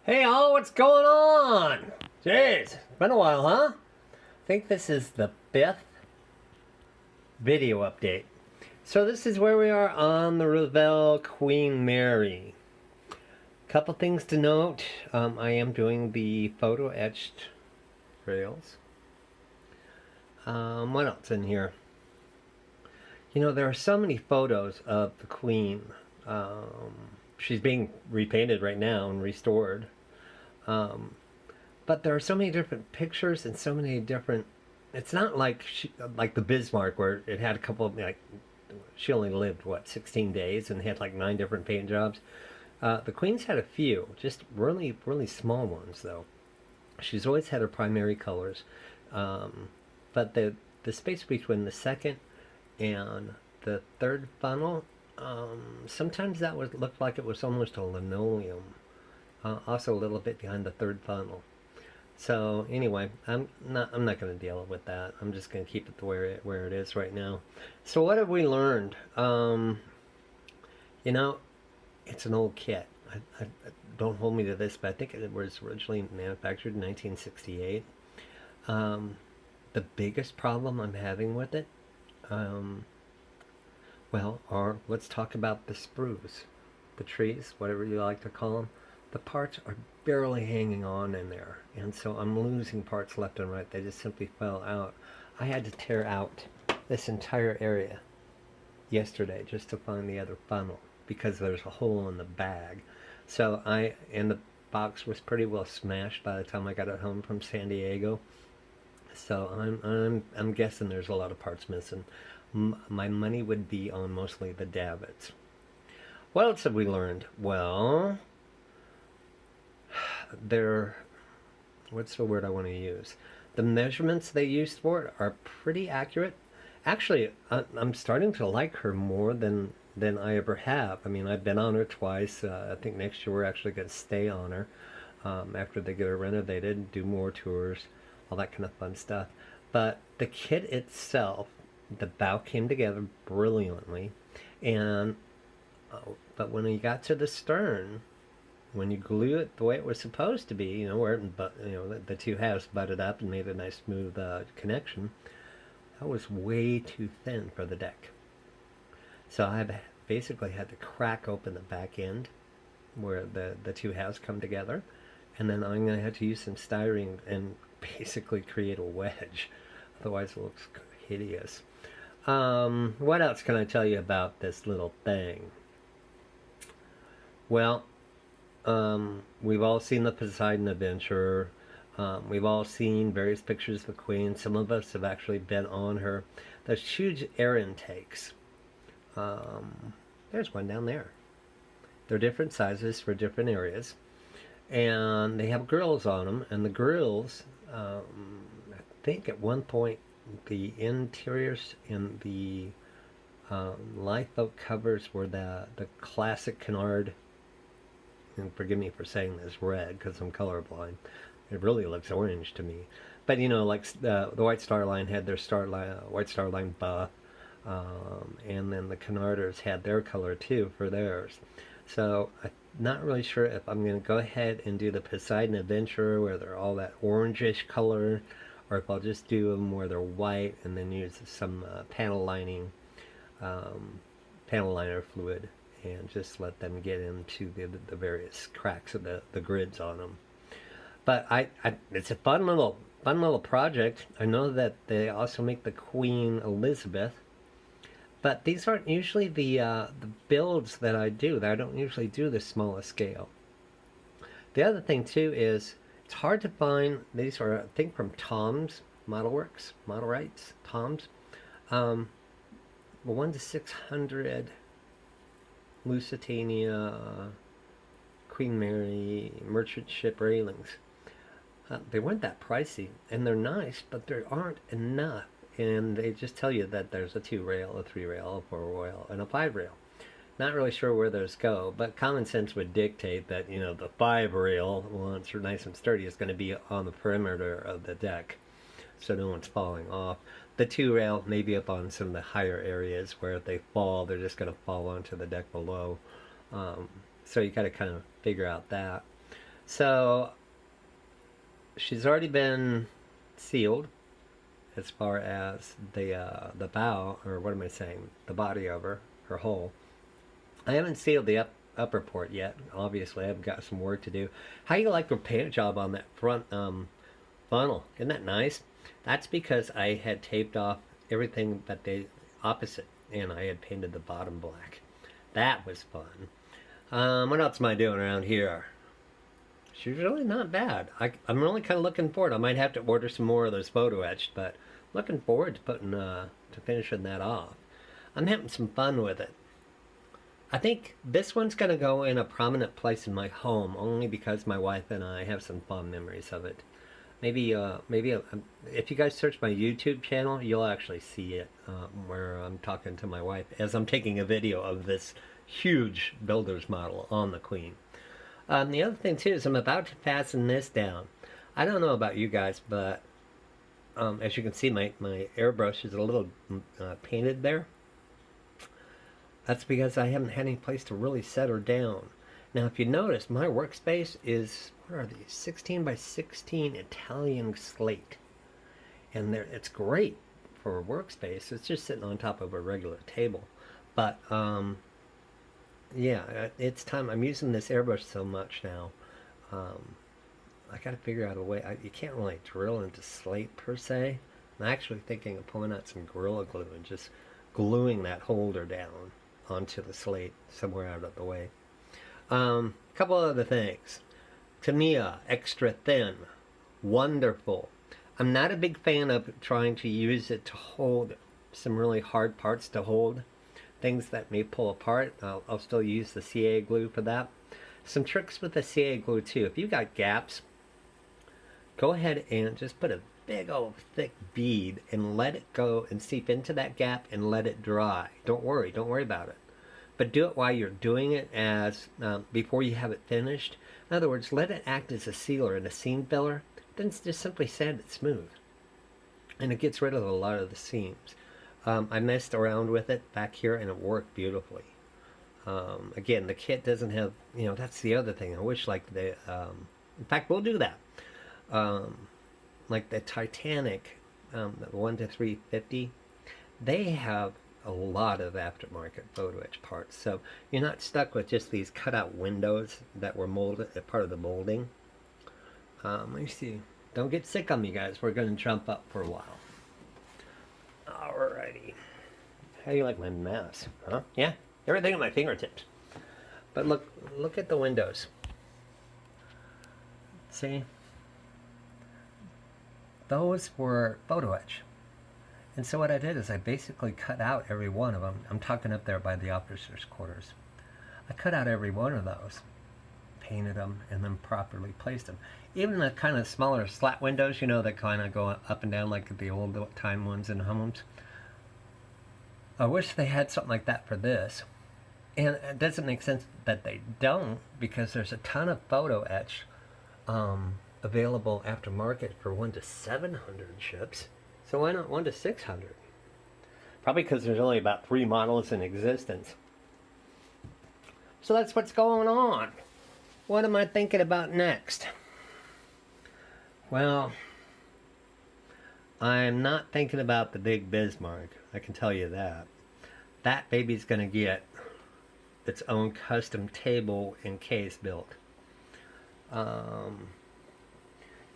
Hey all, what's going on? Jeez, it's been a while, huh? I think this is the 5th video update. So this is where we are on the Revell Queen Mary. Couple things to note. I am doing the photo etched rails. What else in here? You know, there are so many photos of the Queen. She's being repainted right now and restored. But there are so many different pictures and so many different. It's not like like the Bismarck where it had a couple of she only lived what 16 days and had like 9 different paint jobs. The Queen's had a few, just really small ones though. She's always had her primary colors, but the space between the second and the third funnel, sometimes that would look like it was almost a linoleum. Also a little bit behind the third funnel. So anyway, I'm not going to deal with that. I'm just going to keep it where it is right now. So what have we learned? You know, it's an old kit. Don't hold me to this, but I think it was originally manufactured in 1968. The biggest problem I'm having with it, let's talk about the spruce, the trees, whatever you like to call them. The parts are barely hanging on in there, and so I'm losing parts left and right. They just simply fell out. I had to tear out this entire area yesterday just to find the other funnel because there's a hole in the bag. So and the box was pretty well smashed by the time I got it home from San Diego. So I'm guessing there's a lot of parts missing. My money would be on mostly the davits. What else have we learned? Well, what's the word I want to use? The measurements they used for it are pretty accurate. Actually, I'm starting to like her more than I ever have. I mean, I've been on her twice. I think next year we're actually going to stay on her after they get her renovated, do more tours, all that kind of fun stuff. But the kit itself, the bow came together brilliantly, and but when you got to the stern, when you glue it the way it was supposed to be, where the two halves butted up and made a nice smooth connection, that was way too thin for the deck. So I basically had to crack open the back end where the two halves come together, and then I'm going to have to use some styrene and basically create a wedge. Otherwise it looks hideous. What else can I tell you about this little thing? Well, we've all seen the Poseidon Adventure. We've all seen various pictures of the Queen. Some of us have actually been on her. There's huge air intakes. There's one down there. They're different sizes for different areas. And they have grills on them. And the grills, I think at one point, the interiors in the lifeboat covers were the classic canard, and forgive me for saying this, red, because I'm colorblind. It really looks orange to me. But like the White Star Line had their White Star Line buff, and then the Canarders had their color too for theirs. So I'm not really sure if I'm going to go ahead and do the Poseidon Adventure where they're all that orangish color, or if I'll just do them where they're white and then use some panel liner fluid and just let them get into the various cracks of the grids on them. But it's a fun little project. I know that they also make the Queen Elizabeth, but these aren't usually the builds that I do. I don't usually do the smallest scale. The other thing too is it's hard to find. These are, I think, from Tom's Model Rights, Tom's. 1-600 Lusitania Queen Mary merchant ship railings. They weren't that pricey, and they're nice, but there aren't enough. And they just tell you that there's a 2-rail, a 3-rail, a 4-rail, and a 5-rail. Not really sure where those go, but common sense would dictate that the 5-rail, once they're nice and sturdy, is going to be on the perimeter of the deck, so no one's falling off. The 2-rail may be up on some of the higher areas where if they fall, they're just going to fall onto the deck below. So you got to kind of figure out that. So she's already been sealed as far as the bow, or what am I saying? The body of her hull. I haven't sealed the upper port yet. Obviously, I've got some work to do. How do you like the paint job on that front funnel? Isn't that nice? That's because I had taped off everything but the opposite, and I had painted the bottom black. That was fun. What else am I doing around here? She's really not bad. I'm really kind of looking forward. I might have to order some more of those photo etched, but looking forward to finishing that off. I'm having some fun with it. I think this one's going to go in a prominent place in my home only because my wife and I have some fond memories of it. Maybe if you guys search my YouTube channel, you'll actually see it where I'm talking to my wife as I'm taking a video of this huge builder's model on the Queen. The other thing too is I'm about to fasten this down. I don't know about you guys, but as you can see, my airbrush is a little painted there. That's because I haven't had any place to really set her down. Now, if you notice, my workspace is, what are these, 16 by 16 Italian slate. And it's great for a workspace. It's just sitting on top of a regular table. But, yeah, it's time. I'm using this airbrush so much now. I got to figure out a way. You can't really drill into slate per se. I'm actually thinking of pulling out some Gorilla Glue and just gluing that holder down onto the slate somewhere out of the way. Couple other things. Tamiya extra thin, wonderful. I'm not a big fan of trying to use it to hold some really hard parts to hold things that may pull apart. I'll still use the CA glue for that. Some tricks with the CA glue too. If you've got gaps, go ahead and just put a big old thick bead and let it go and seep into that gap and let it dry. Don't worry about it. But do it while you're doing it, as before you have it finished. In other words, let it act as a sealer and a seam filler. Then just simply sand it smooth, and it gets rid of a lot of the seams. I messed around with it back here, and it worked beautifully. Again, the kit doesn't have, that's the other thing. I wish, like in fact, we'll do that. Like the Titanic, the 1 to 350, they have a lot of aftermarket photo etch parts, so you're not stuck with just these cutout windows that were molded, part of the molding. Let me see. Don't get sick on me, guys. We're going to jump up for a while. Alrighty. How do you like my mouse? Huh? Yeah? Everything at my fingertips. But look at the windows. See? Those were photo etch. And so what I did is I basically cut out every one of them. I'm talking up there by the officers' quarters. I cut out every one of those, painted them, and then properly placed them. Even the kind of smaller slat windows, that kind of go up and down like the old time ones in homes. I wish they had something like that for this. And it doesn't make sense that they don't, because there's a ton of photo etch available aftermarket for 1 to 700 ships. So why not 1 to 600? Probably because there's only about 3 models in existence. So that's what's going on. What am I thinking about next? Well, I'm not thinking about the big Bismarck. I can tell you that. That baby's going to get its own custom table and case built.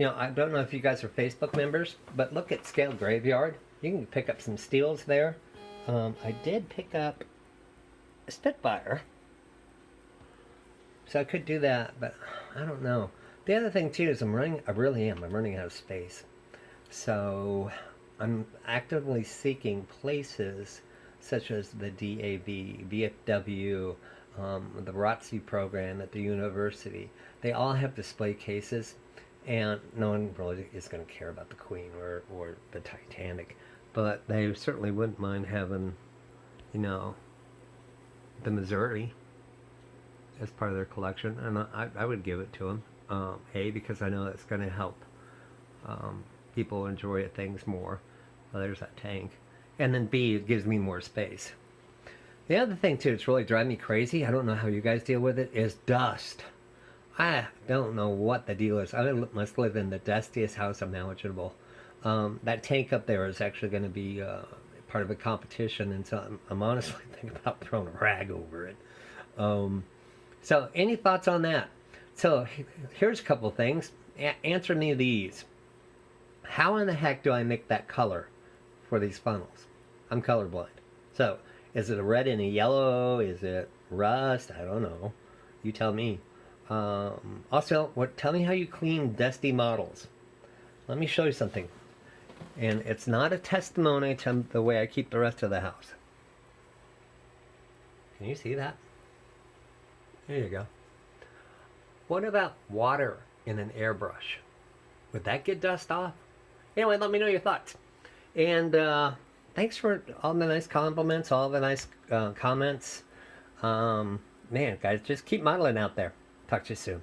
I don't know if you guys are Facebook members, but look at Scale Graveyard. You can pick up some steels there. I did pick up a Spitfire, so I could do that, but I don't know. The other thing too is I'm running out of space. So I'm actively seeking places such as the DAV, VFW, the ROTC program at the university. They all have display cases. And no one really is going to care about the Queen or the Titanic. But they certainly wouldn't mind having, the Missouri as part of their collection. And I would give it to them. A, because I know it's going to help people enjoy things more. Well, there's that tank. And then B, it gives me more space. The other thing, too, that's really driving me crazy, I don't know how you guys deal with it, is dust. I don't know what the deal is. Must live in the dustiest house imaginable. That tank up there is actually going to be part of a competition, and so I'm honestly thinking about throwing a rag over it. Um, so, any thoughts on that? So, here's a couple things. Answer me these. How in the heck do I make that color for these funnels? I'm colorblind. So, is it a red and a yellow? Is it rust? I don't know. You tell me. Also, tell me how you clean dusty models. Let me show you something. And it's not a testimony to the way I keep the rest of the house. Can you see that? There you go. What about water in an airbrush? Would that get dust off? Anyway, let me know your thoughts. And thanks for all the nice compliments, all the nice comments. Man, guys, just keep modeling out there. Talk to you soon.